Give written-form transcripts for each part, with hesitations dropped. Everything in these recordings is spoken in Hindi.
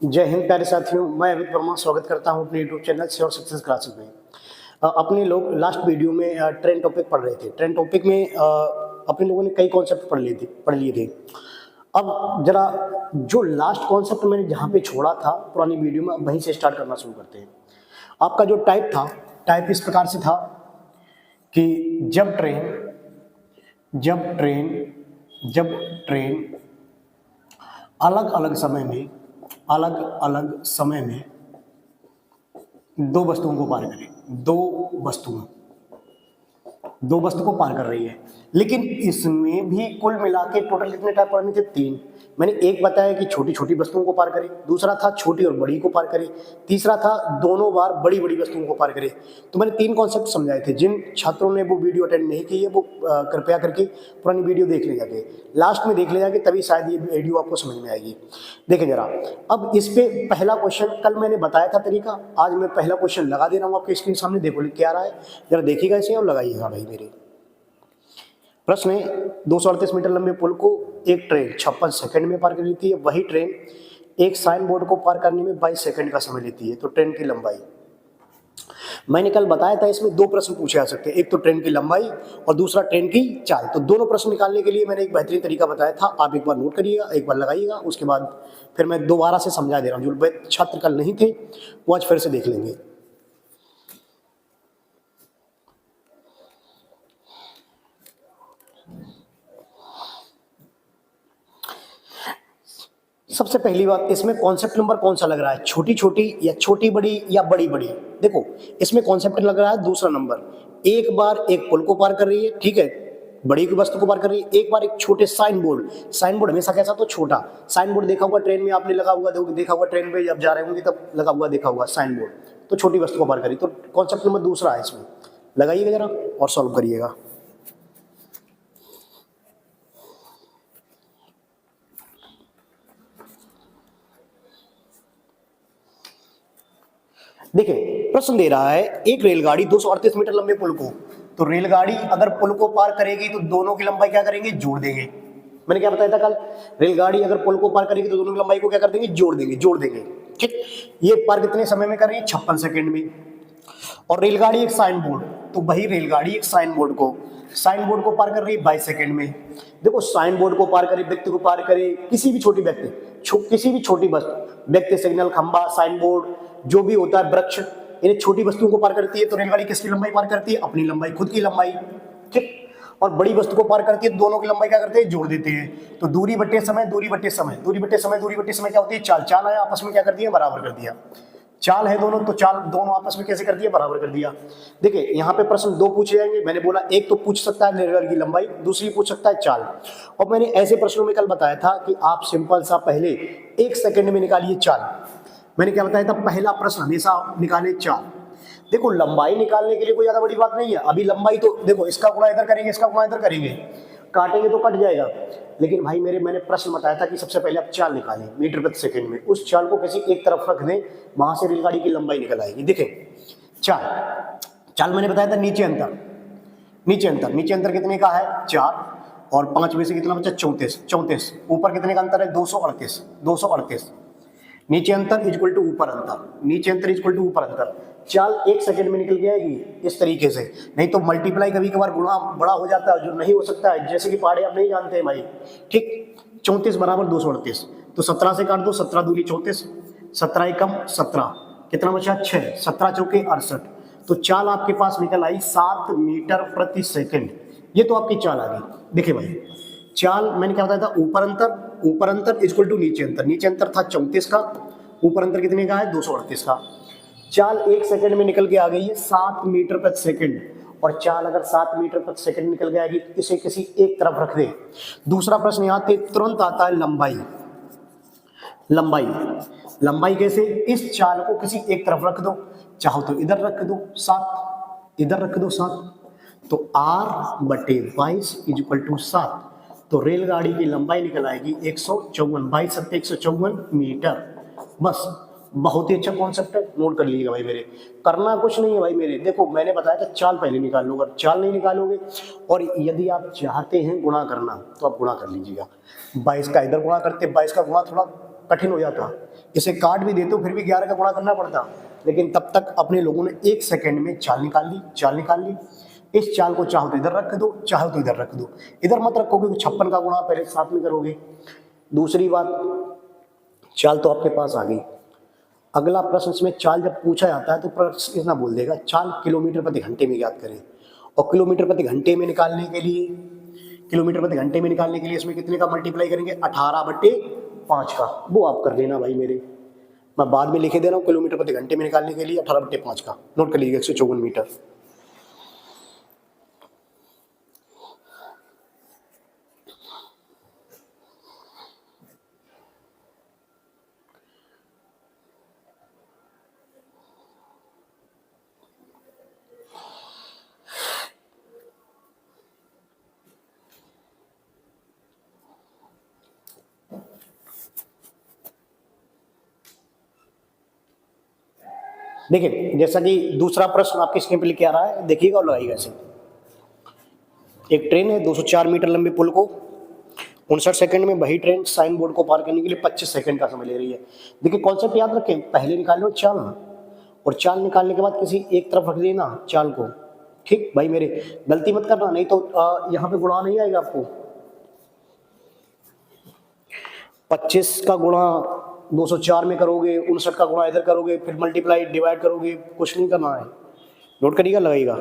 जय हिंद प्यारे साथियों, मैं अमित वर्मा स्वागत करता हूं अपने यूट्यूब चैनल से और सक्सेस क्लासेस में। अपने लोग लास्ट वीडियो में ट्रेंड टॉपिक पढ़ रहे थे। ट्रेंड टॉपिक में अपने लोगों ने कई कॉन्सेप्ट पढ़ लिए थे। अब जरा जो लास्ट कॉन्सेप्ट मैंने जहां पे छोड़ा था पुरानी वीडियो में, अब वहीं से स्टार्ट करना शुरू करते हैं। आपका जो टाइप इस प्रकार से था कि जब ट्रेन अलग अलग समय में दो वस्तुओं को पार करे, दो वस्तु को पार कर रही है, लेकिन इसमें भी कुल मिला के टोटल कितने टाइप पढ़ने थे? 3। मैंने एक बताया कि छोटी छोटी वस्तुओं को पार करे, दूसरा था छोटी और बड़ी को पार करे, तीसरा था दोनों बार बड़ी बड़ी वस्तुओं को पार करे। तो मैंने 3 कॉन्सेप्ट समझाए थे। जिन छात्रों ने वो वीडियो अटेंड नहीं की है वो कृपया करके पुरानी वीडियो देख ले जाके, लास्ट में देख ले जाके, तभी शायद ये वीडियो आपको समझ में आएगी। देखें जरा, अब इस पे पहला क्वेश्चन कल मैंने बताया था तरीका, आज मैं पहला क्वेश्चन लगा दे रहा हूँ आपके स्क्रीन सामने। देखो लिख के आ रहा है, जरा देखिएगा इसे और लगाइएगा भाई। मेरे प्रश्न है, 238 मीटर लंबे पुल को एक ट्रेन 56 सेकंड में पार कर लेती है। वही ट्रेन एक साइन बोर्ड को पार करने में 22 सेकंड का समय लेती है। तो ट्रेन की लंबाई, मैंने कल बताया था इसमें 2 प्रश्न पूछे जा सकते हैं, एक तो ट्रेन की लंबाई और दूसरा ट्रेन की चाल। तो दोनों प्रश्न निकालने के लिए मैंने एक बेहतरीन तरीका बताया था, आप एक बार नोट करिएगा, एक बार लगाइएगा, उसके बाद फिर मैं दोबारा से समझा दे रहा हूँ। जो छात्र कल नहीं थे वो आज फिर से देख लेंगे। सबसे पहली बात, इसमें कॉन्सेप्ट नंबर कौन सा लग रहा है? छोटी छोटी या छोटी बड़ी या बड़ी बड़ी? देखो इसमें कॉन्सेप्ट लग रहा है दूसरा नंबर। एक बार एक पुल को पार कर रही है, ठीक है, बड़ी की वस्तु को पार कर रही है। एक बार एक छोटे साइन बोर्ड हमेशा कैसा? तो छोटा साइन बोर्ड देखा हुआ ट्रेन में आपने, लगा हुआ देखा हुआ ट्रेन पे जब जा रहे होंगे तब लगा हुआ देखा हुआ साइन बोर्ड, तो छोटी वस्तु को पार करी। तो कॉन्सेप्ट नंबर दूसरा है इसमें, लगाइएगा जरा और सॉल्व करिएगा। देखिए प्रश्न दे रहा है, एक रेलगाड़ी 238 मीटर लंबे पुल को, तो रेलगाड़ी अगर पुल को पार करेगी तो दोनों की लंबाई क्या करेंगे? जोड़ देंगे। मैंने क्या बताया था कल? रेलगाड़ी अगर पुल को पार करेगी तो दोनों की लंबाई को क्या कर देंगे? जोड़ देंगे। ठीक, ये पार कितने समय में कर रही है? 56 सेकंड में। और रेलगाड़ी एक साइन बोर्ड, तो वही रेलगाड़ी एक साइन बोर्ड को पार कर रही है 22 सेकंड में। देखो साइन बोर्ड को पार करे, व्यक्ति को पार करे, किसी भी छोटी व्यक्ति, सिग्नल खंबा, साइन बोर्ड, जो भी होता है, वृक्ष, इन्हें छोटी वस्तुओं को पार करती है। तो रेलगाड़ी किसकी लंबाई पार करती है? अपनी लंबाई, खुद की लंबाई। ठीक, और बड़ी वस्तु को पार करती है, दोनों की लंबाई क्या करते हैं? जोड़ देते हैं। तो दूरी बट्टे समय क्या होती है? चाल है, आपस में क्या कर दिया? बराबर कर दिया। चाल है दोनों, तो चाल दोनों आपस में कैसे कर दिया? बराबर कर दिया। देखिए यहाँ पे प्रश्न 2 पूछे जाएंगे। मैंने बोला एक तो पूछ सकता है रेलगाड़ी की लंबाई, दूसरी पूछ सकता है चाल। और मैंने ऐसे प्रश्नों में कल बताया था कि आप सिंपल सा पहले 1 सेकंड में निकालिए चाल। मैंने क्या बताया था? पहला प्रश्न हमेशा निकाले चाल। देखो लंबाई निकालने के लिए कोई ज्यादा बड़ी बात नहीं है। अभी लंबाई तो देखो, इसका गुणा इधर करेंगे, इसका गुणा इधर करेंगे, काटेंगे तो कट जाएगा। लेकिन भाई मैंने प्रश्न बताया था कि सबसे पहले आप चाल निकालें मीटर प्रति सेकंड में, उस चाल को किसी एक तरफ रख दें, वहां से रेलगाड़ी की लंबाई निकल आएगी। देखें चाल मैंने बताया था नीचे अंतर कितने का है? 4, और 5 में से कितना बचा? 34। ऊपर कितने का अंतर है? 238। नीचे अंतर इक्वल टू ऊपर अंतर। चाल 1 सेकंड में निकल के आएगी इस तरीके से। नहीं तो मल्टीप्लाई कभी कभार गुणा बड़ा हो जाता है, जो नहीं हो सकता है, जैसे कि पहाड़े आप नहीं जानते हैं भाई। ठीक, 34 बराबर 238, तो 17 से काट दो, 17 दूनी 34, 17 एकम 17, कितना बचा? 6, 17 चौके 68। तो चाल आपके पास निकल आई 7 मीटर प्रति सेकंड। ये तो आपकी चाल आ गई। देखिए भाई, चाल मैंने क्या बताया था? ऊपर अंतर इक्वल टू नीचे अंतर था 34 का, ऊपर अंतर कितने का है? 238 का। चाल 1 सेकंड में निकल के आ गई है 7 मीटर प्रति सेकंड। और चाल अगर 7 मीटर प्रति सेकंड निकल के आएगी तो इसे किसी एक तरफ रख दे। दूसरा प्रश्न यहाँ पे तुरंत आता है लंबाई कैसे? इस चाल को किसी एक तरफ रख दो, चाहो तो इधर रख दो 7, इधर रख दो 7, तो r/22 इक्वल टू 7। तो रेलगाड़ी की लंबाई निकल आएगी 154 मीटर। बस, बहुत ही अच्छा कॉन्सेप्ट है, नोट कर लीजिएगा भाई मेरे। करना कुछ नहीं है भाई मेरे। देखो मैंने बताया था चाल पहले निकाल लो, अगर चाल नहीं निकालोगे और यदि आप चाहते हैं गुणा करना तो आप गुणा कर लीजिएगा। 22 का इधर गुणा करते, 22 का गुणा थोड़ा कठिन हो जाता, इसे काट भी देते हो फिर भी 11 का गुणा करना पड़ता, लेकिन तब तक अपने लोगों ने 1 सेकंड में चाल निकाल ली, चाल निकाल ली। इस चाल को चाहो तो इधर रख दो, चाहो तो इधर रख दो। इधर मत रखोगे तो 56 का गुणा पहले साथ में करोगे। दूसरी बात, चाल तो आपके पास आ गई। अगला प्रश्न इसमें चाल जब पूछा जाता है तो प्रश्न इतना बोल देगा, चाल किलोमीटर प्रति घंटे में ज्ञात करें। और किलोमीटर प्रति घंटे में निकालने के लिए, किलोमीटर प्रति घंटे में निकालने के लिए इसमें कितने का मल्टीप्लाई करेंगे, 18/5 का। वो आप कर लेना भाई मेरे, मैं बाद में लिखे दे रहा हूँ। किलोमीटर प्रति घंटे में निकालने के लिए 18/5 का नोट कर लीजिएगा, 154 मीटर। देखिए जैसा कि दूसरा प्रश्न आपके स्क्रीन पे लिखे आ रहा है, देखिएगा और लगाइएगा ऐसे। एक ट्रेन है 204 मीटर लंबे पुल को 59 सेकंड में, वही ट्रेन साइन बोर्ड को पार करने के लिए 25 सेकंड का समय ले रही है। देखिए कॉन्सेप्ट याद रखें, पहले निकाल लो चाल, और चाल निकालने के बाद किसी एक तरफ रख देना चाल को। ठीक भाई मेरे, गलती मत करना, नहीं तो यहाँ पे गुणा नहीं आएगा आपको। 25 का गुणा 204 में करोगे, 59 का गुणा इधर करोगे, फिर मल्टीप्लाई डिवाइड करोगे, कुछ नहीं करना है। नोट करिएगा, लगाइएगा।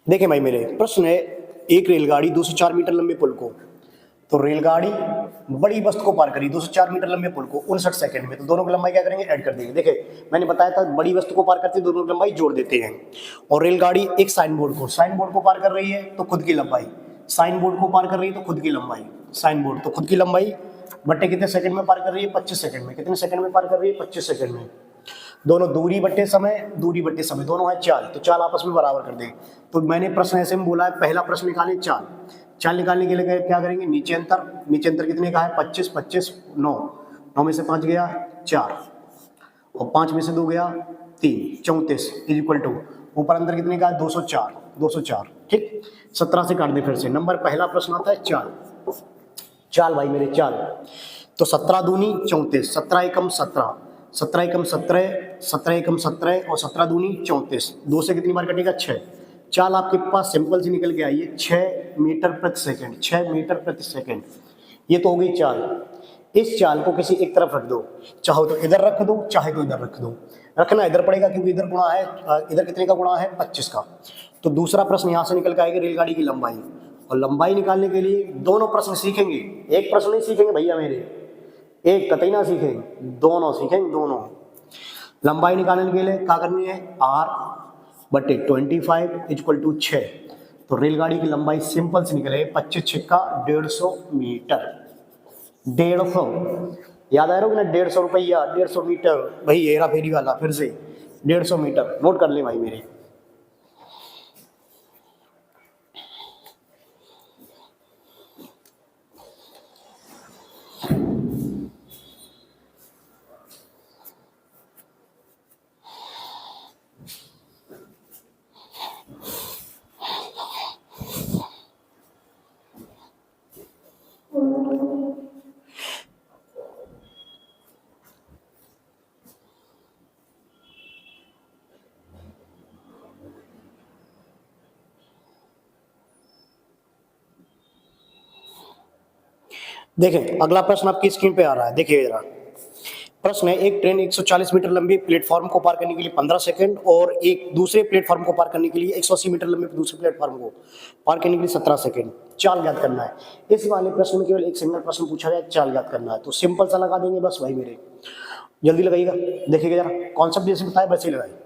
देखिए भाई मेरे, प्रश्न है, एक रेलगाड़ी 204 मीटर लंबे पुल को, तो रेलगाड़ी बड़ी वस्तु को पार करी 204 मीटर लंबे पुल को 59 सेकंड में, तो दोनों की लंबाई क्या करेंगे, ऐड कर देंगे। देखिए मैंने बताया था बड़ी वस्तु को पार करते दोनों की लंबाई जोड़ देते हैं। और रेलगाड़ी एक साइन बोर्ड को पार कर रही है तो खुद की लंबाई, साइन बोर्ड को पार कर रही है तो खुद की लंबाई, साइन बोर्ड तो खुद की लंबाई बट्टे कितने सेकंड में पार कर रही है, 25 सेकंड में। कितने सेकंड में पार कर रही है, 25 सेकंड में। दोनों दूरी बट्टे समय, दूरी बट्टे समय दोनों है चाल, तो चाल आपस में बराबर कर दें। तो मैंने प्रश्न ऐसे में बोला है, पहला प्रश्न निकालें चाल। चाल निकालने के लिए क्या करेंगे, नीचे अंतर, नीचे अंतर कितने का है, 25 25 9, 9 में से 5 गया 4, और 5 में से 2 गया 3, 34 इज इक्वल टू, ऊपर अंतर कितने का है, 204, 204। ठीक, 17 से काट दे फिर से। नंबर पहला प्रश्न आता है चाल। चाल भाई मेरे, चाल तो 17 दूनी 34, 17 एकम 17, 17 एकम 17, 17 एकम 17 और 17 दूनी 34, 2 से कितनी बार कटेगा, 6। चाल आपके पास सिंपल सी निकल के आई है, 6 मीटर प्रति सेकंड, 6 मीटर प्रति सेकंड। ये तो हो गई चाल। इस चाल को किसी एक तरफ रख दो, चाहो तो इधर रख दो, चाहे तो इधर रख दो। रखना इधर पड़ेगा क्योंकि इधर गुणा है, इधर कितने का गुणा है, 25 का। तो दूसरा प्रश्न यहाँ से निकल के आएगा, रेलगाड़ी की लंबाई। और लंबाई निकालने के लिए दोनों प्रश्न सीखेंगे, एक प्रश्न नहीं सीखेंगे भैया मेरे, एक कतई ना सीखेंगे, दोनों सीखेंगे, दोनों। लंबाई निकालने के लिए क्या करनी है, R/25 इक्वल टू 6। तो रेलगाड़ी की लंबाई सिंपल से निकले 25 छिक्का 150 मीटर, 150। याद आ रहा होगा ना, 150 रुपया, 150 मीटर, भाई हेरा फेरी वाला, फिर से 150 मीटर नोट कर ले भाई मेरे। देखें अगला प्रश्न आपकी स्क्रीन पे आ रहा है, देखिए जरा। प्रश्न है, एक ट्रेन 140 मीटर लंबी प्लेटफॉर्म को पार करने के लिए 15 सेकंड और एक दूसरे प्लेटफॉर्म को पार करने के लिए 180 मीटर लंबे दूसरे प्लेटफॉर्म को पार करने के लिए 17 सेकंड। चाल ज्ञात करना है। इस वाले प्रश्न में केवल एक सिंगल प्रश्न पूछा गया, चाल ज्ञात करना है, तो सिंपल सा लगा देंगे बस भाई मेरे। जल्दी लगाइएगा, देखिएगा जरा, कॉन्सेप्ट जैसे बताया वैसे ही लगाइए।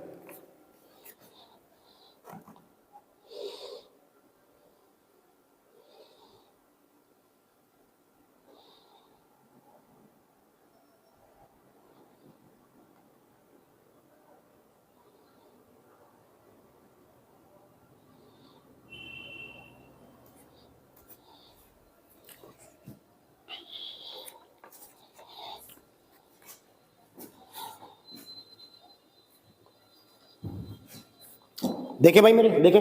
देखे भाई मेरे, देखे।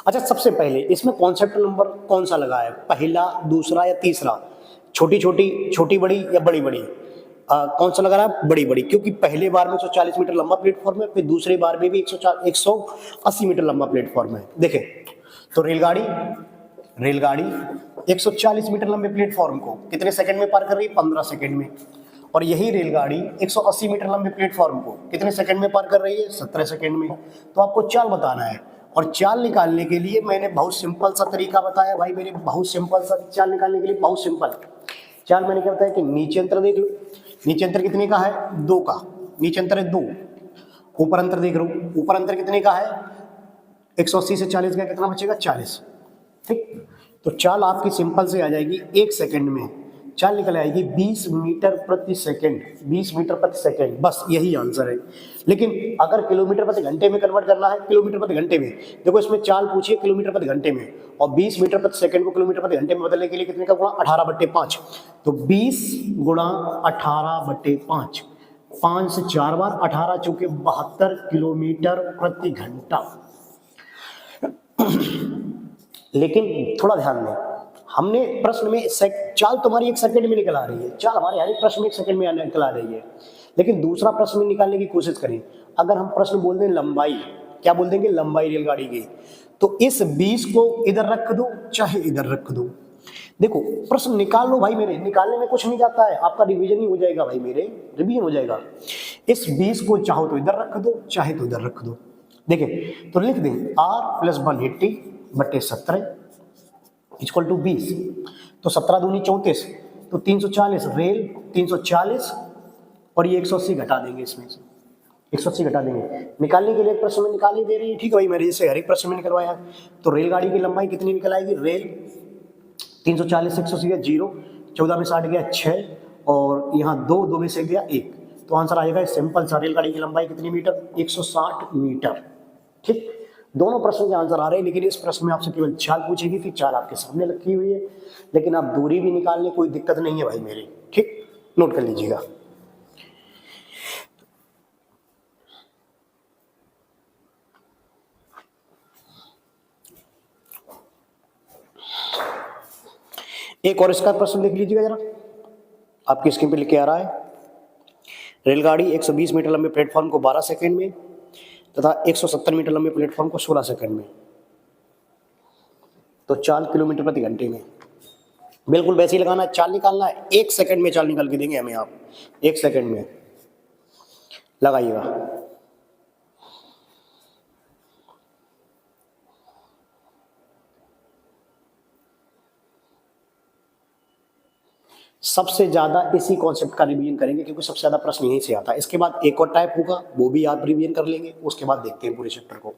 अच्छा, सबसे पहले इसमें कॉन्सेप्ट नंबर कौन सा लगा है, पहला, दूसरा या तीसरा, छोटी छोटी, छोटी बड़ी या बड़ी बड़ी? कौन सा लगा रहा है, बड़ी बड़ी, क्योंकि पहले बार में 140 मीटर लंबा प्लेटफॉर्म है, फिर दूसरे बार में भी 180 मीटर लंबा प्लेटफॉर्म है। देखे तो रेलगाड़ी रेलगाड़ी 140 मीटर लंबे प्लेटफॉर्म को कितने सेकंड में पार कर रही है, 15 सेकंड में। और यही रेलगाड़ी 180 मीटर लंबे प्लेटफॉर्म को कितने सेकंड में पार कर रही है, 17 सेकंड में। तो आपको चाल बताना है, और चाल निकालने के लिए मैंने बहुत सिंपल सा तरीका बताया भाई मेरे, बहुत सिंपल सा चाल निकालने के लिए, बहुत सिंपल चाल। मैंने क्या बताया कि नीचे अंतर देख लो, नीचे अंतर कितने का है, 2 का, नीचे अंतर है 2। ऊपर अंतर देख लो, ऊपर अंतर कितने का है, 180 से 40 का कितना बचेगा, 40। ठीक, तो चाल आपकी सिंपल से आ जाएगी 1 सेकंड में चाल निकल आएगी 20 मीटर प्रति सेकंड, 20 मीटर प्रति सेकंड, बस यही आंसर है। लेकिन अगर किलोमीटर प्रति घंटे में कन्वर्ट करना है, किलोमीटर प्रति घंटे में, देखो इसमें चाल पूछिए किलोमीटर प्रति घंटे में, और 20 मीटर प्रति सेकंड को किलोमीटर प्रति घंटे में बदलने के लिए कितने का गुणा, 18/5। तो 20 गुणा 18/5, 5 से 4 बार 18 चौके 72 किलोमीटर प्रति घंटा। लेकिन थोड़ा ध्यान दें, हमने प्रश्न में चाल तुम्हारी 1 सेकंड में निकल आ रही है, चाल हमारे हर एक प्रश्न में 1 सेकंड में निकल आ रही है, लेकिन दूसरा प्रश्न में निकालने की कोशिश करें। अगर हम प्रश्न बोल दें लंबाई, क्या बोल देंगे, लंबाई रेलगाड़ी की, तो इस 20 को इधर रख दो चाहे इधर रख दो। देखो प्रश्न निकाल लो भाई मेरे, निकालने में कुछ नहीं जाता है, आपका रिवीजन ही हो जाएगा भाई मेरे, रिवीजन हो जाएगा। इस 20 को चाहो तो इधर रख दो चाहे तो इधर रख दो। देखिए तो लिख दें R + 180/17 इक्वल टू 20, तो 17 दूनी 34, तो 340 रेल 340, और ये 180 घटा देंगे, इसमें से 180 घटा देंगे। निकालने के लिए प्रश्न में निकाल ही दे रही है, ठीक है भाई, मेरे जैसे हर एक प्रश्न में निकलवाया। तो रेलगाड़ी की लंबाई कितनी निकल आएगी, रेल 340 से 180 गया 0, 14 में 60 गया 6, और यहाँ 2 में से गया 1, तो आंसर आएगा सिंपल सा, रेलगाड़ी की लंबाई कितनी मीटर, 160 मीटर। ठीक, दोनों प्रश्न के आंसर आ रहे हैं, लेकिन इस प्रश्न में आपसे केवल चाल पूछेगी थी, चाल आपके सामने रखी हुई है, लेकिन आप दूरी भी निकाल लें, कोई दिक्कत नहीं है भाई मेरी। ठीक, नोट कर लीजिएगा। एक और इसका प्रश्न लिख लीजिएगा जरा, आपकी स्क्रीन पे लिख के आ रहा है। रेलगाड़ी 120 मीटर लंबे प्लेटफॉर्म को 12 सेकंड में तथा 170 मीटर लंबे प्लेटफॉर्म को 16 सेकंड में, तो चाल किलोमीटर प्रति घंटे में। बिल्कुल वैसे ही लगाना है, चाल निकालना है, 1 सेकंड में चाल निकाल के देंगे हमें आप, 1 सेकंड में लगाइएगा। सबसे ज्यादा इसी कॉन्सेप्ट का रिवीजन करेंगे, क्योंकि सबसे ज्यादा प्रश्न यहीं से आता है। इसके बाद एक और टाइप होगा, वो भी आप रिवीजन कर लेंगे, उसके बाद देखते हैं पूरे चैप्टर को।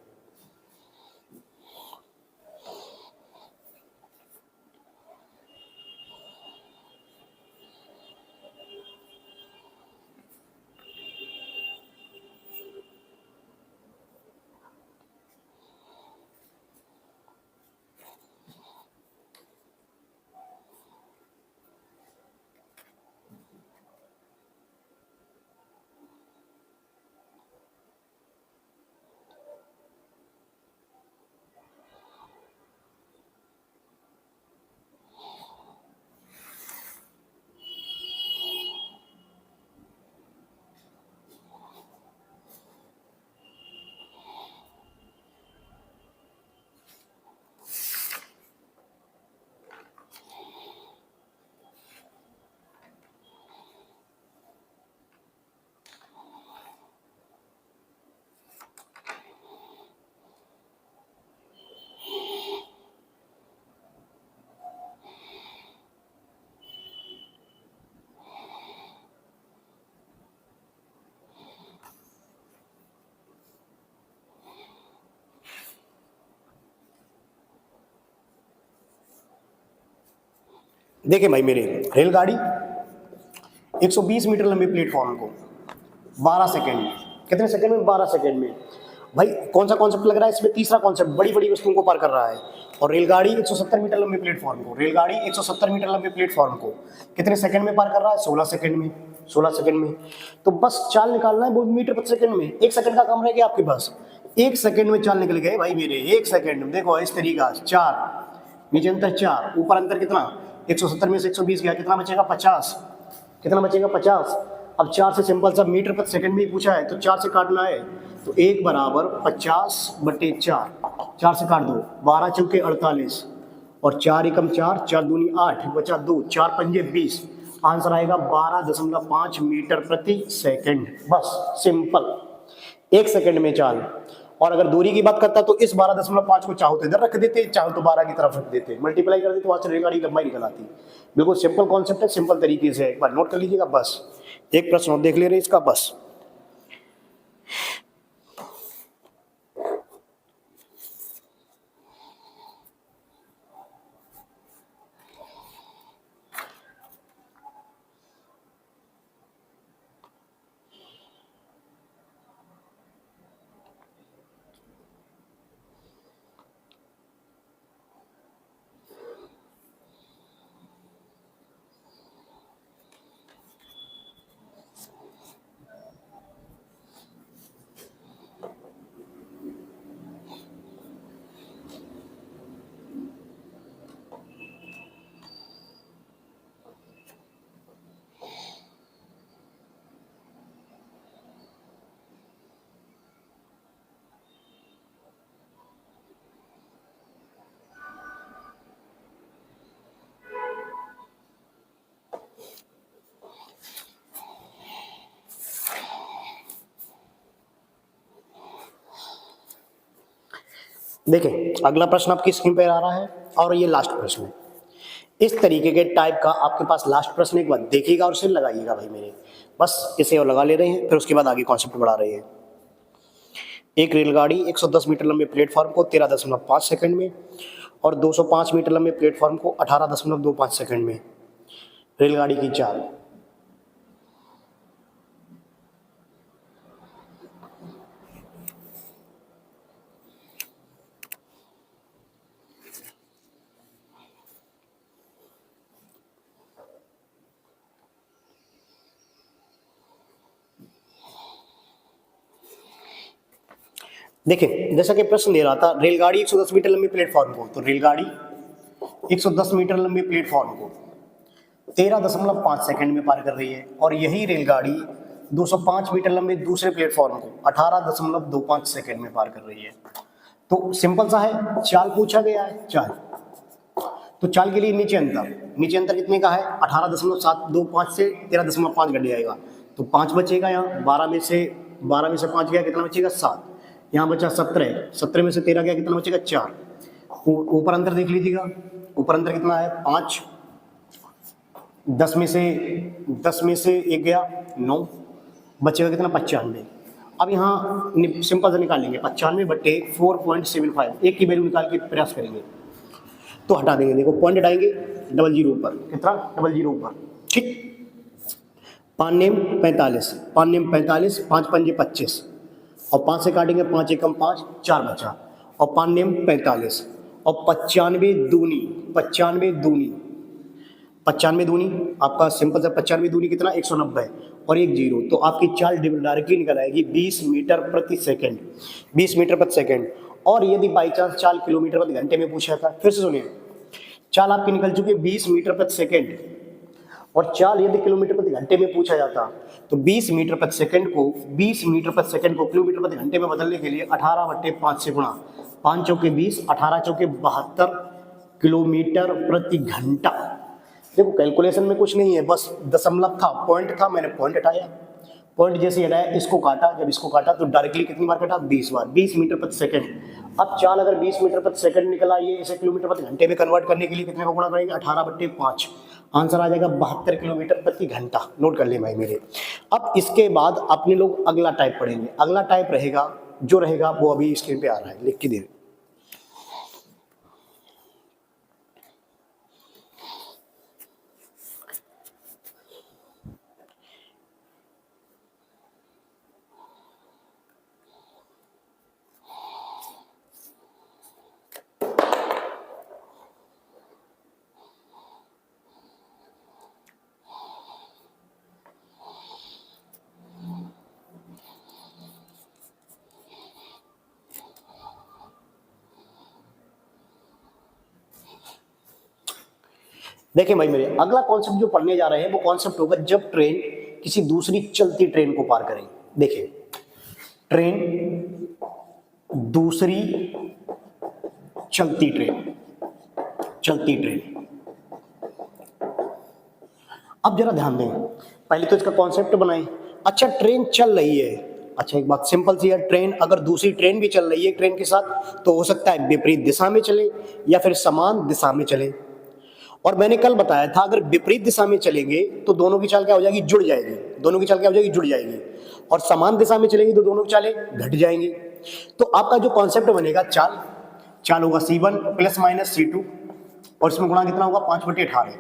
देखिए भाई मेरे, रेलगाड़ी 120 मीटर लंबे प्लेटफॉर्म को 12 सेकंड में, कितने सेकंड में, 12 सेकंड में। भाई कौन सा कॉन्सेप्ट लग रहा है इसमें, तीसरा कॉन्सेप्ट, बड़ी बड़ी वस्तुओं को पार कर रहा है। और रेलगाड़ी 170 मीटर लंबे प्लेटफॉर्म को, रेलगाड़ी 170 मीटर लंबे प्लेटफॉर्म को कितने सेकंड में पार कर रहा है, 16 सेकंड में, 16 सेकंड में। तो बस चाल निकालना है, वो मीटर प्रति सेकंड में, 1 सेकंड का काम रह गया आपके पास। 1 सेकंड में चाल निकल गए भाई मेरे, 1 सेकंड में। देखो इस तरीका, 4 नीचे अंतर 4, ऊपर अंतर कितना, 170 में से 120 गया, कितना बचेगा 50, कितना बचेगा 50। अब 4 से सिंपल सा मीटर प्रति सेकंड में ही पूछा है तो 4 से काटना है, तो 1 बराबर 50/4, 4 से काट दो, 12 चौके 48 और 4 एकम 4, 4 दूनी 8, बचा 2, 4 पंजे 20, आंसर आएगा 12.5 मीटर प्रति सेकंड। बस सिंपल, 1 सेकंड में चाल। और अगर दूरी की बात करता तो इस 12.5 को चाहो तो इधर रख देते, चाहो तो 12 की तरफ रख देते, मल्टीप्लाई कर देते, वहां से रेलगाड़ी की लंबाई निकल आती। बिल्कुल सिंपल कॉन्सेप्ट है, सिंपल तरीके से एक बार नोट कर लीजिएगा। बस एक प्रश्न और देख ले रहे इसका। बस देखें, अगला प्रश्न आपकी स्क्रीन पर आ रहा है और ये लास्ट प्रश्न है। इस तरीके के टाइप का आपके पास लास्ट प्रश्न एक बार देखिएगा और इसे लगाइएगा भाई मेरे। बस इसे और लगा ले रहे हैं, फिर उसके बाद आगे कॉन्सेप्ट बढ़ा रहे हैं। एक रेलगाड़ी 110 मीटर लंबे प्लेटफॉर्म को 13.5 सेकंड में और 205 मीटर लंबे प्लेटफॉर्म को 18.25 सेकंड में, रेलगाड़ी की चाल। देखिए जैसा कि प्रश्न दे रहा था, रेलगाड़ी 110 मीटर लंबे प्लेटफॉर्म को, तो रेलगाड़ी 110 मीटर लंबे प्लेटफॉर्म को 13.5 सेकंड में पार कर रही है और यही रेलगाड़ी 205 मीटर लंबे दूसरे प्लेटफॉर्म को 18.25 सेकंड में पार कर रही है। तो सिंपल सा है, चाल पूछा गया है, चाल। तो चाल के लिए नीचे अंतर कितने का है, 18.725 से 13.5 घट जाएगा, तो 5 बचेगा यहाँ, 12 में से 5 गया, कितना बचेगा 7, यहाँ बचा 17, 17 में से 13 गया, कितना बचेगा 4। ऊपर अंतर देख लीजिएगा, ऊपर अंतर कितना है 5, 10 में से 1 गया 9, बचेगा कितना 95। अब यहाँ सिंपल से निकालेंगे, 95/4.75, एक की वैल्यू निकाल के प्रयास करेंगे तो हटा देंगे। देखो पॉइंट हटाएंगे, 00 ऊपर, कितना 00 ऊपर, ठीक। 5 नेम 45, 5 नेम 45, 5 पंजे 25 और 5 से काटेंगे, 5 एकम 5, 4 बचा और 5 नेम 45 और 95 दूनी, 95 दूनी आपका सिंपल सा 95 दूनी कितना 190 और 1 0, तो आपकी चाल डायरेक्टली निकल आएगी 20 मीटर प्रति सेकंड, 20 मीटर प्रति सेकंड। और यदि बाई चांस चाल किलोमीटर प्रति घंटे में पूछा था, फिर से सुनिए, चाल आपकी निकल चुकी है 20 मीटर प्रति सेकंड और चाल यदि किलोमीटर प्रति घंटे में पूछा जाता तो 20 मीटर प्रति सेकंड को किलोमीटर प्रति घंटे में बदलने के लिए 18/5 से गुणा, 5 चौके 20, 18 चौके 72 किलोमीटर प्रति घंटा। देखो कैलकुलेशन में कुछ नहीं है, बस दशमलव था, पॉइंट था, मैंने पॉइंट हटाया, पॉइंट जैसे हटाया इसको काटा, जब इसको काटा तो डायरेक्टली कितनी बार काटा 20 बार, 20 मीटर प्रति सेकंड। अब चाल अगर 20 मीटर प्रति सेकंड निकल आई है, इसे किलोमीटर प्रति घंटे में कन्वर्ट करने के लिए कितने को गुणा करेंगे 18/5, आंसर आ जाएगा 72 किलोमीटर प्रति घंटा। नोट कर ले भाई मेरे। अब इसके बाद अपने लोग अगला टाइप पढ़ेंगे, अगला टाइप रहेगा जो रहेगा वो अभी स्क्रीन पे आ रहा है, लिख के दे। देखिए भाई मेरे, अगला कॉन्सेप्ट जो पढ़ने जा रहे हैं वो कॉन्सेप्ट होगा जब ट्रेन किसी दूसरी चलती ट्रेन को पार करें। देखिए, ट्रेन दूसरी चलती ट्रेन, चलती ट्रेन। अब जरा ध्यान दें, पहले तो इसका कॉन्सेप्ट बनाएं। अच्छा, ट्रेन चल रही है, अच्छा एक बात सिंपल सी है, ट्रेन अगर दूसरी ट्रेन भी चल रही है ट्रेन के साथ तो हो सकता है विपरीत दिशा में चले या फिर समान दिशा में चले। और मैंने कल बताया था अगर विपरीत दिशा में चलेंगे तो दोनों की चाल क्या हो जाएगी, जुड़ जाएगी। दोनों की चाल क्या हो जाएगी, जुड़ जाएगी। और समान दिशा में चलेंगी तो दोनों की चालें घट जाएंगी। तो आपका जो कॉन्सेप्ट बनेगा, चाल होगा C1 प्लस माइनस C2 और इसमें गुणा कितना होगा, 5/18।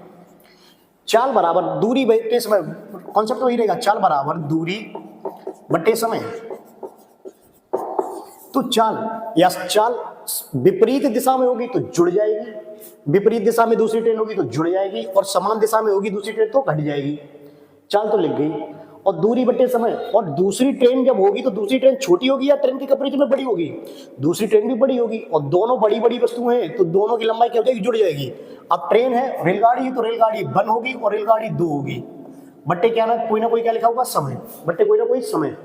चाल बराबर दूरी बटे समय, कॉन्सेप्ट वही रहेगा, चाल बराबर दूरी बटे समय। तो चाल विपरीत दिशा में होगी तो जुड़ जाएगी, विपरीत दिशा में दूसरी ट्रेन होगी तो जुड़ जाएगी, और समान दिशा में होगी दूसरी ट्रेन तो घट जाएगी। चाल तो लिख गई। और दूरी बटे समय, और दूसरी ट्रेन जब होगी तो दूसरी ट्रेन छोटी होगी या ट्रेन के कंपैरिजन में बड़ी होगी, दूसरी ट्रेन भी बड़ी होगी। और दोनों बड़ी बड़ी वस्तुएं हैं तो दोनों की लंबाई क्या हो जाएगी, जुड़ जाएगी। अब ट्रेन है, रेलगाड़ी है, तो रेलगाड़ी 1 होगी और रेलगाड़ी 2 होगी। बट्टे क्या ना कोई क्या लिखा होगा, समय, बट्टे कोई ना कोई समय।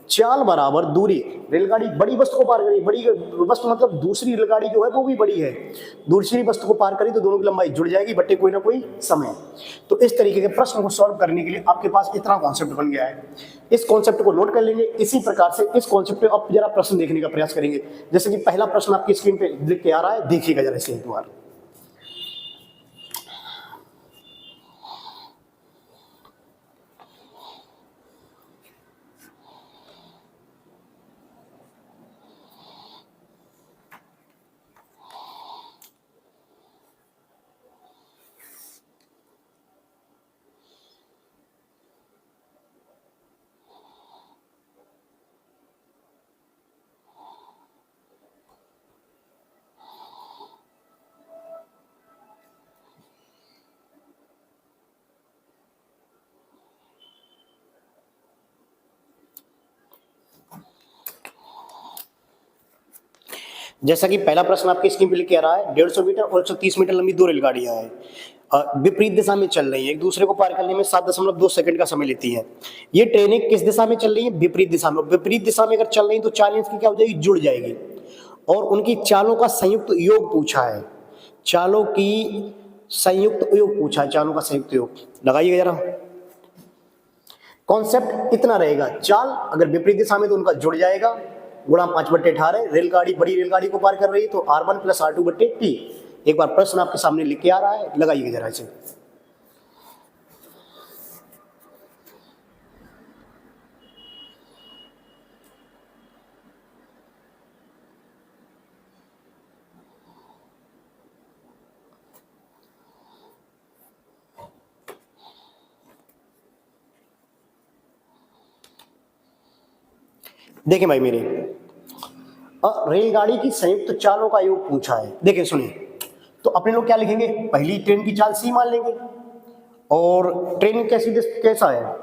चाल बराबर दूरी, रेलगाड़ी बड़ी वस्तु को पार करी, बड़ी वस्तु मतलब दूसरी रेलगाड़ी जो है वो भी बड़ी है, दूसरी वस्तु को पार करी तो दोनों की लंबाई जुड़ जाएगी, बट्टे कोई ना कोई समय। तो इस तरीके के प्रश्न को सॉल्व करने के लिए आपके पास इतना कॉन्सेप्ट बन गया है। इस कॉन्सेप्ट को नोट कर लेंगे। इसी प्रकार से इस कॉन्सेप्ट पे आप जरा प्रश्न देखने का प्रयास करेंगे। जैसे कि पहला प्रश्न आपकी स्क्रीन पे लिख के आ रहा है, देखिएगा जरा इसे एक बार। जैसा कि पहला प्रश्न आपकी स्क्रीन पे लिख के आ रहा है, 150 मीटर और 130 मीटर लंबी 2 रेलगाड़ियां हैं, विपरीत दिशा में चल रही है, एक दूसरे को पार करने में 7.2 सेकंड का समय लेती है। ये ट्रेनें किस दिशा में चल रही है, विपरीत दिशा में। विपरीत दिशा में अगर चल रही है तो चाल की क्या हो जाएगी, जुड़ जाएगी। और उनकी चालों का संयुक्त योग पूछा है, चालों की संयुक्त योग पूछा है, चालों का संयुक्त योग लगाइएगा जरा। कॉन्सेप्ट इतना रहेगा, चाल अगर विपरीत दिशा में तो उनका जुड़ जाएगा, गुणा 5/18। रेलगाड़ी बड़ी रेलगाड़ी को पार कर रही है तो R1 + R2/T। एक बार प्रश्न आपके सामने लिख के आ रहा है, लगाइए जरा इसे। देखें भाई मेरे, रेलगाड़ी की संयुक्त चालों का योग पूछा है। देखें सुनिए, तो अपने लोग क्या लिखेंगे, पहली ट्रेन की चाल C मान लेंगे। और ट्रेन कैसा है,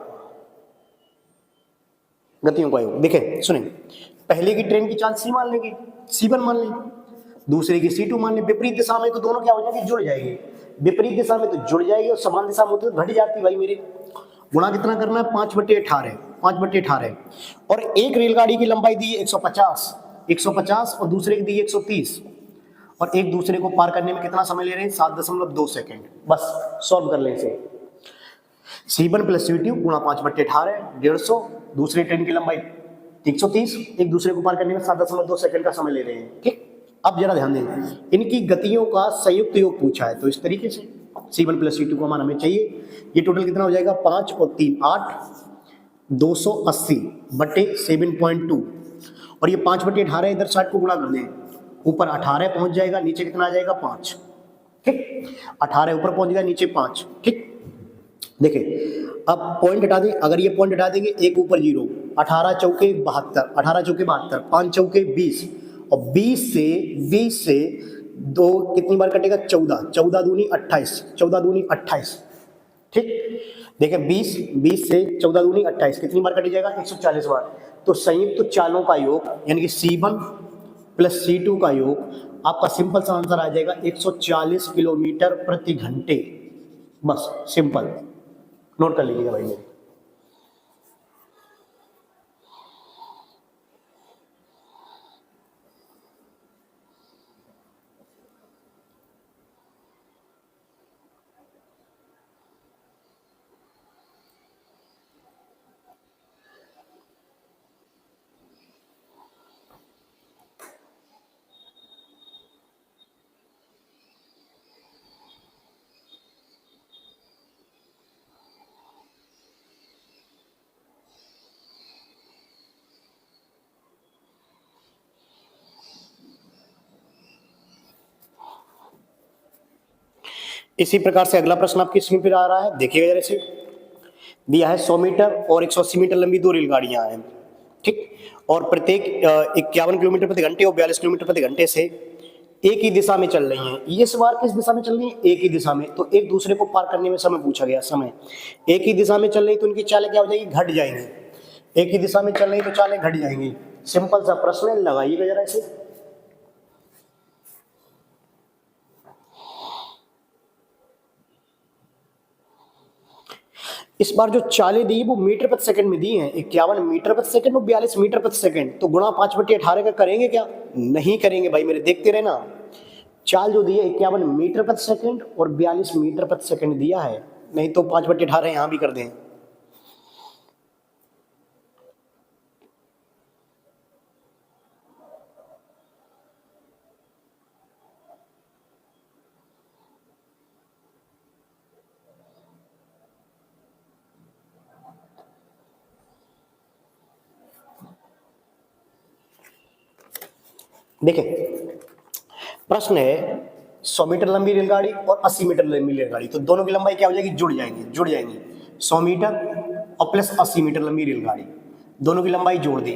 गतियों का योग। देखें सुनिए, पहले की ट्रेन की चाल C मान लेंगे, C1 मान लेंगे, दूसरे की C2 मान लेंगे। विपरीत दिशा में तो दोनों क्या हो जाएगी, जुड़ जाएगी। विपरीत दिशा में तो जुड़ जाएगी और समान दिशा में होती तो घट जाती भाई मेरे। गुणा कितना करना है, 5/18, 5/18। और एक रेलगाड़ी की लंबाई दी है 150 और दूसरे की दी है 130, और एक दूसरे को पार करने में कितना समय ले रहे हैं, 7.2 सेकंड। बस सॉल्व कर लें इसे। C1 + C2 गुणा 5/18, 150। दूसरी ट्रेन की लंबाई 130, एक दूसरे को पार करने में 7.2 सेकंड का समय ले रहे हैं। ठीक, अब जरा ध्यान दें, इनकी गतियों का संयुक्त योग पूछा है, तो इस तरीके से C1 + C2 को मान हमें चाहिए। ये टोटल कितना हो जाएगा, 5 और 3 8, 280/7.2। और ये 5/18 इधर साइड को गुणा कर दें, ऊपर 18 पहुंच जाएगा, नीचे कितना आ जाएगा, 5। ठीक, 18 ऊपर पहुंच गया, नीचे 5। ठीक, देखिए अब पॉइंट हटा दें, अगर ये पॉइंट हटा देंगे, एक ऊपर 0, 18 चौके 72, 18 चौके 72, 5 चौके 20, और 20 से 2 कितनी बार कटेगा, 14, 14 दूनी 28, 14 दूनी 28। ठीक, देखिए 20 से 14 दूनी 28 कितनी बार कटी जाएगा, 140 बार। तो संयुक्त चालों का योग यानी कि C1 + C2 का योग आपका सिंपल सा आंसर आ जाएगा 140 किलोमीटर प्रति घंटे। बस सिंपल, नोट कर लीजिएगा भाई मेरे। इसी प्रकार से अगला प्रश्न आपकी स्क्रीन पर आ रहा है, देखिएगा जरा से। दिया है 100 मीटर और 180 मीटर लंबी दो रेलगाड़ियां हैं, ठीक, और प्रत्येक 51 किलोमीटर प्रति घंटे और 42 किलोमीटर प्रति घंटे से एक ही दिशा में चल रही हैं। ये सवार किस दिशा में चल रही है? एक ही दिशा में। तो एक दूसरे को पार करने में समय पूछा गया, समय। एक ही दिशा में चल रही तो उनकी चालें क्या हो जाएगी? घट जाएंगी। एक ही दिशा में चल रही तो चालें घट जाएंगी। सिंपल सा प्रश्न है, लगाइएगा जरा इसे। इस बार जो चालें दी वो मीटर प्रति सेकंड में दी हैं, 51 मीटर प्रति सेकंड और 42 मीटर प्रति सेकंड। तो गुणा 5/18 का करेंगे क्या? नहीं करेंगे भाई मेरे, देखते रहना। चाल जो दी है 51 मीटर प्रति सेकंड और 42 मीटर प्रति सेकंड दिया है, नहीं तो 5/18 यहां भी कर दें। देखें, प्रश्न है 100 मीटर लंबी रेलगाड़ी और 80 मीटर लंबी रेलगाड़ी, तो दोनों की लंबाई क्या हो जाएगी? जुड़ जाएंगी। 100 मीटर और प्लस 80 मीटर लंबी रेलगाड़ी, दोनों की लंबाई जोड़ दी।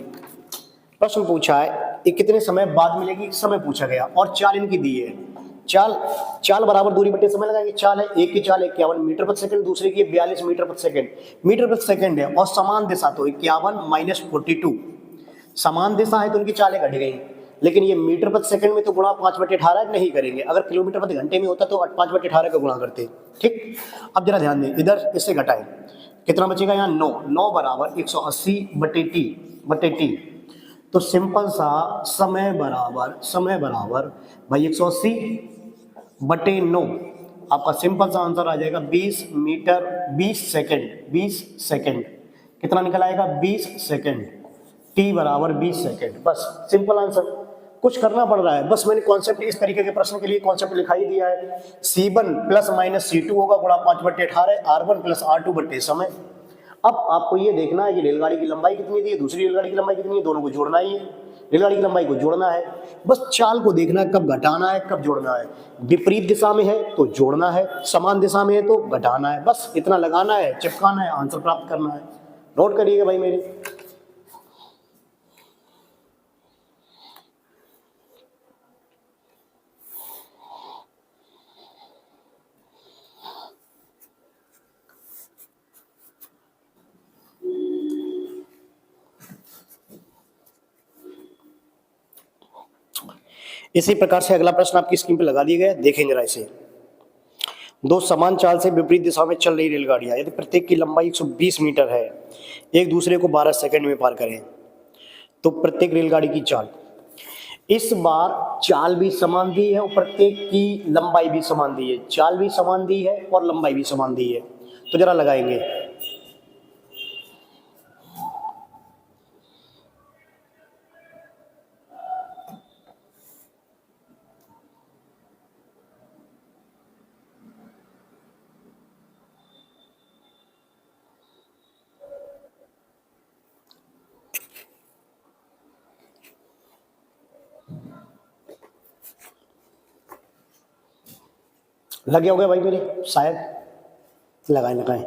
प्रश्न पूछा है ये कितने समय बाद मिलेगी? समय पूछा गया और चाल इनकी दी है। चाल बराबर दूरी बटे समय लगाएंगे। चाल है, एक की चाल 51 मीटर प्रति सेकंड, दूसरे की 42 मीटर प्रति सेकंड। मीटर प्रति सेकंड है और समान दिशा, तो 51 माइनस 42, समान दिशा है तो उनकी चालें घट गई। लेकिन ये मीटर प्रति सेकंड में तो गुणा 5/18 नहीं करेंगे। अगर किलोमीटर प्रति घंटे में होता तो 5/18 का गुणा करते, ठीक। अब जरा ध्यान दें, इधर इससे घटाएं, कितना बचेगा यहाँ? 9 बराबर 180/t। तो सिंपल सा समय बराबर भाई 180/9, आपका सिंपल सा आंसर आ जाएगा 20 मीटर 20 सेकंड। कितना निकल आएगा? 20 सेकंड। टी बराबर 20 सेकंड। बस सिंपल आंसर, कुछ करना पड़ रहा है। बस मैंने कॉन्सेप्ट, इस तरीके के प्रश्न के लिए कॉन्सेप्ट लिखा ही दिया है। C1 प्लस माइनस C2 होगा गुणा 5/18, R1 प्लस R2 बटे समय। अब आपको ये देखना है कि रेलगाड़ी की लंबाई कितनी दी है, दूसरी रेलगाड़ी की लंबाई कितनी है, दोनों को जोड़ना ही है। रेलगाड़ी की लंबाई को जोड़ना है, बस चाल को देखना है कब घटाना है कब जोड़ना है। विपरीत दिशा में है तो जोड़ना है, समान दिशा में है तो घटाना है। बस इतना लगाना है, चिपकाना है, आंसर प्राप्त करना है। नोट करिएगा भाई मेरे। इसी प्रकार से अगला प्रश्न आपकी स्क्रीन पर लगा दिया गया, देखें जरा इसे। दो समान चाल से विपरीत दिशा में चल रही रेलगाड़ियां, यदि प्रत्येक की लंबाई 120 मीटर है, एक दूसरे को 12 सेकंड में पार करें, तो प्रत्येक रेलगाड़ी की चाल। इस बार चाल भी समान दी है और प्रत्येक की लंबाई भी समान दी है। चाल भी समान दी है और लंबाई भी समान दी है। तो जरा लगाएंगे। लगे हो गए भाई मेरे, शायद लगाएं।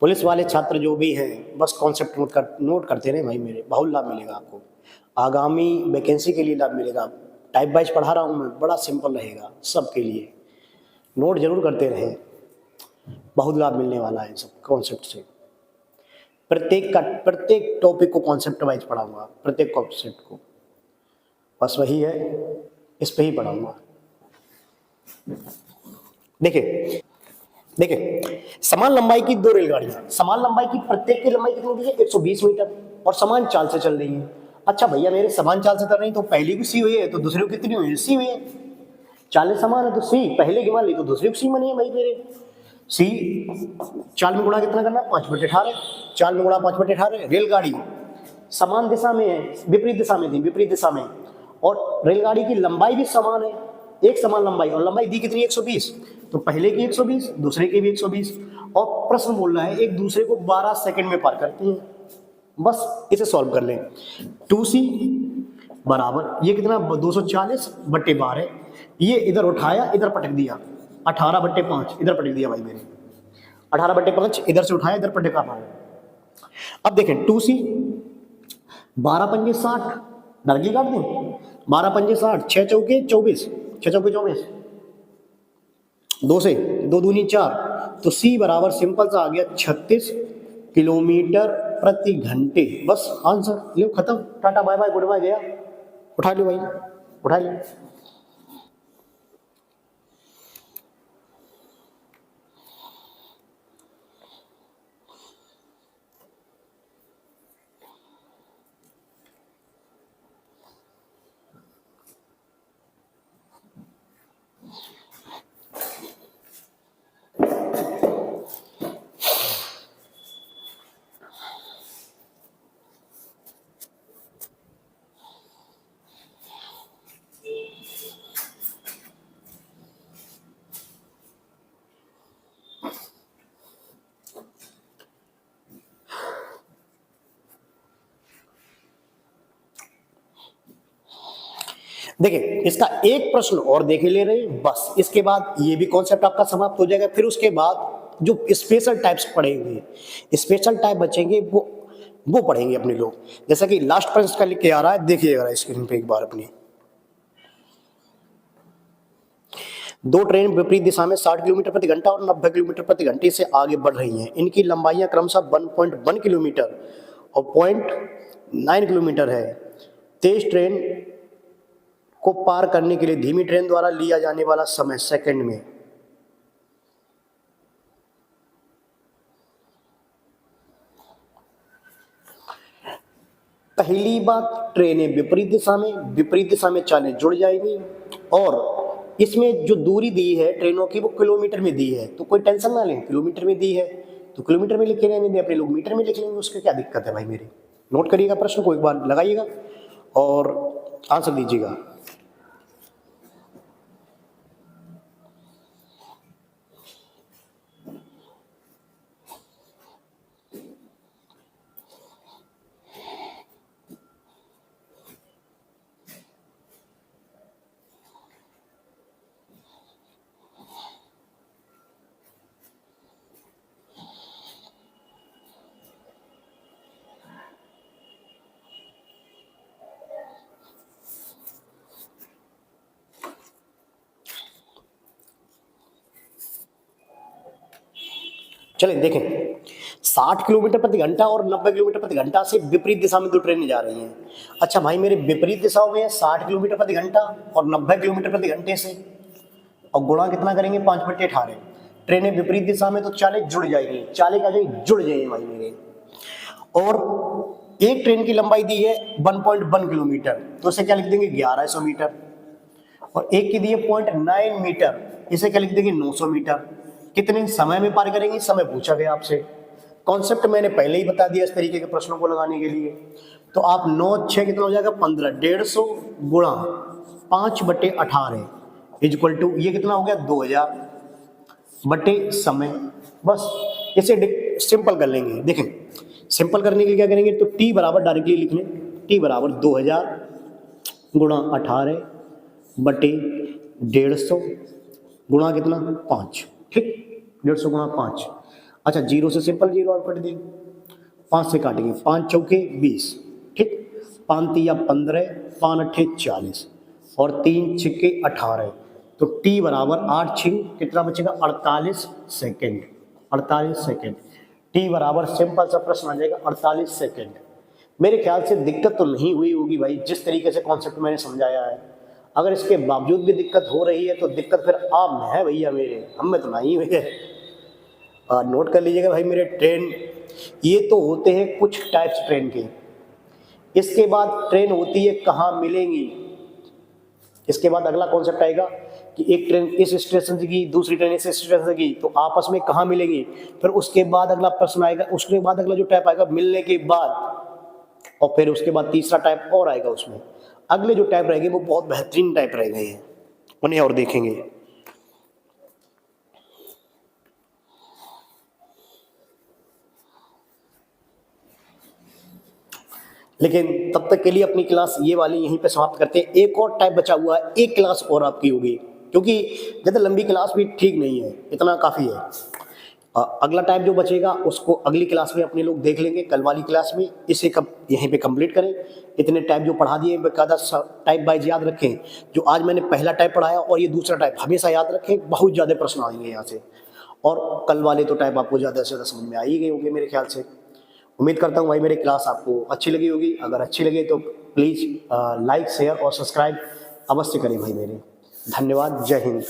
पुलिस वाले छात्र जो भी हैं, बस कॉन्सेप्ट नोट करते रहे भाई मेरे, बहुत लाभ मिलेगा आपको। आगामी वैकेंसी के लिए लाभ मिलेगा। टाइप वाइज पढ़ा रहा हूँ मैं, बड़ा सिंपल रहेगा सबके लिए। नोट जरूर करते रहें, बहुत लाभ मिलने वाला है सब कॉन्सेप्ट से। प्रत्येक टॉपिक को कॉन्सेप्ट वाइज पढ़ाऊंगा, प्रत्येक कॉन्सेप्ट को। बस वही है, इस पे ही पढ़ाऊंगा। देखिए देखिए समान लंबाई की दो रेलगाड़ियां, समान लंबाई की प्रत्येक की लंबाई कितनी दी है 120 मीटर और समान चाल से चल रही है। अच्छा भैया मेरे समान चाल से चल रही तो पहली की सी हुई है तो दूसरी को कितनी हुई है, सी हुई है। चालें समान है तो सी पहले की मान ली तो दूसरी को सी बनी है भाई मेरे। सी चाल में गुणा कितना करना है 5/18, चाल में गुणा 5/18। रेलगाड़ी समान दिशा में है, विपरीत दिशा में थी, विपरीत दिशा में, और रेलगाड़ी की लंबाई भी समान है, एक समान लंबाई, और लंबाई दी कितनी 120, तो पहले की 120 दूसरे की भी 120। और प्रश्न बोल रहा है एक दूसरे को 12 सेकंड में पार करती हैं। बस इसे सॉल्व कर लें। 2c बराबर ये कितना 240/12, ये इधर उठाया इधर पटक दिया, 18/5 इधर पटक दिया भाई मेरे, 18/5 इधर से उठाया इधर पटका पाया। अब देखें 2c 12 पंजे 60, डरगी काट दें, 12 पंजे 60, 6 चौके 24, 6 चौके 24, 2 से 2 दूनी 4, तो c बराबर सिंपल सा आ गया 36 किलोमीटर प्रति घंटे। बस आंसर लो खत्म, टाटा बाय बाय गुड बाय गया। उठा लो भाई, उठा लो। देखिए इसका एक प्रश्न और देखे ले रहे हैं, बस इसके बाद ये भी कॉन्सेप्ट आपका समाप्त हो जाएगा। फिर उसके बाद जो स्पेशल टाइप्स पढ़ेंगे, स्पेशल टाइप बचेंगे वो पढ़ेंगे अपने लोग। जैसा कि लास्ट प्रश्न का लिख के आ रहा है, देखिएगा स्क्रीन पे एक बार अपनी। दो ट्रेन विपरीत दिशा में 60 किलोमीटर प्रति घंटा और 90 किलोमीटर प्रति घंटे से आगे बढ़ रही हैं। इनकी लंबाइयां क्रमशः 1.1 किलोमीटर और 0.9 किलोमीटर है। तेज ट्रेन को पार करने के लिए धीमी ट्रेन द्वारा लिया जाने वाला समय सेकंड में। पहली बात, ट्रेनें विपरीत दिशा में चालें जुड़ जाएंगी, और इसमें जो दूरी दी है ट्रेनों की वो किलोमीटर में दी है, तो कोई टेंशन ना लें, किलोमीटर में दी है तो किलोमीटर में लिखे रहने दें, अपने लोग मीटर में लिख लेंगे, उसके क्या दिक्कत है भाई मेरे। नोट करिएगा प्रश्न को, एक बार लगाइएगा और आंसर दीजिएगा। चलिए देखें, 60 किलोमीटर प्रति घंटा और 90 किलोमीटर प्रति घंटा से विपरीत दिशा में दो ट्रेनें जा रही हैं। अच्छा भाई मेरे विपरीत दिशाओं में 60 किलोमीटर प्रति घंटा और 90 किलोमीटर प्रति घंटे से, और गुणा कितना करेंगे 5/18। ट्रेनें विपरीत दिशा में तो चालें जुड़ जाएंगी, चालें क्या जाएंगी, जुड़ जाएंगी भाई मेरे। और एक ट्रेन की लंबाई दी है 1.1 किलोमीटर, तो इसे क्या लिख देंगे 1100 मीटर, और एक की दी है 0.9 मीटर, इसे क्या लिख देंगे 900 मीटर। कितने समय में पार करेंगे, समय पूछा गया आपसे। कॉन्सेप्ट मैंने पहले ही बता दिया इस तरीके के प्रश्नों को लगाने के लिए। तो आप 9×6 कितना हो जाएगा 15, 150 गुणा 5/18 इक्वल टू ये कितना हो गया 2000 बटे समय। बस इसे सिंपल कर लेंगे। देखें सिंपल करने के लिए क्या करेंगे, तो टी बराबर डायरेक्टली लिख लें, टी बराबर 2000 गुणा 18 बटे 150 गुणा कितना 5, ठीक 150 गुणा 5। अच्छा जीरो से सिंपल जीरो और कट देंगे, 5 से काटेंगे, 5 चौके 20, ठीक 5 तिया 15, 5 अट्ठे 40 और 3 छिक्के 18, तो टी बराबर 8 छिंग कितना बचेगा 48 सेकेंड, 48 सेकेंड। टी बराबर सिंपल सा प्रश्न आ जाएगा 48 सेकेंड। मेरे ख्याल से दिक्कत तो नहीं हुई होगी भाई, जिस तरीके से कॉन्सेप्ट मैंने समझाया है। अगर इसके बावजूद भी दिक्कत हो रही है तो दिक्कत फिर आप में है भैया मेरे, हम में तो नहीं हुई है। नोट कर लीजिएगा भाई मेरे ट्रेन। ये तो होते हैं कुछ टाइप्स ट्रेन के। इसके बाद ट्रेन होती है कहाँ मिलेंगी। इसके बाद अगला कॉन्सेप्ट आएगा कि एक ट्रेन इस स्टेशन से गई, दूसरी ट्रेन इस स्टेशन से गई, तो आपस में कहाँ मिलेंगी। फिर उसके बाद अगला प्रश्न आएगा, उसके बाद अगला जो टाइप आएगा मिलने के बाद, और फिर उसके बाद तीसरा टाइप और आएगा। उसमें अगले जो टाइप रहेंगे वो बहुत बेहतरीन टाइप रह गए हैं, उन्हें और देखेंगे। लेकिन तब तक के लिए अपनी क्लास ये वाली यहीं पे समाप्त करते हैं। एक और टाइप बचा हुआ है, एक क्लास और आपकी होगी, क्योंकि ज़्यादा लंबी क्लास भी ठीक नहीं है, इतना काफ़ी है। अगला टाइप जो बचेगा उसको अगली क्लास में अपने लोग देख लेंगे, कल वाली क्लास में। इसे कब यहीं पे कंप्लीट करें। इतने टाइप जो पढ़ा दिए बेकायदा टाइप वाइज याद रखें। जो आज मैंने पहला टाइप पढ़ाया और ये दूसरा टाइप हमेशा याद रखें, बहुत ज़्यादा प्रश्न आएंगे यहाँ से। और कल वाले तो टाइप आपको ज़्यादा से ज़्यादा समझ में आ ही गए होंगे मेरे ख्याल से। उम्मीद करता हूँ भाई मेरी क्लास आपको अच्छी लगी होगी। अगर अच्छी लगे तो प्लीज़ लाइक शेयर और सब्सक्राइब अवश्य करें भाई मेरे। धन्यवाद। जय हिंद।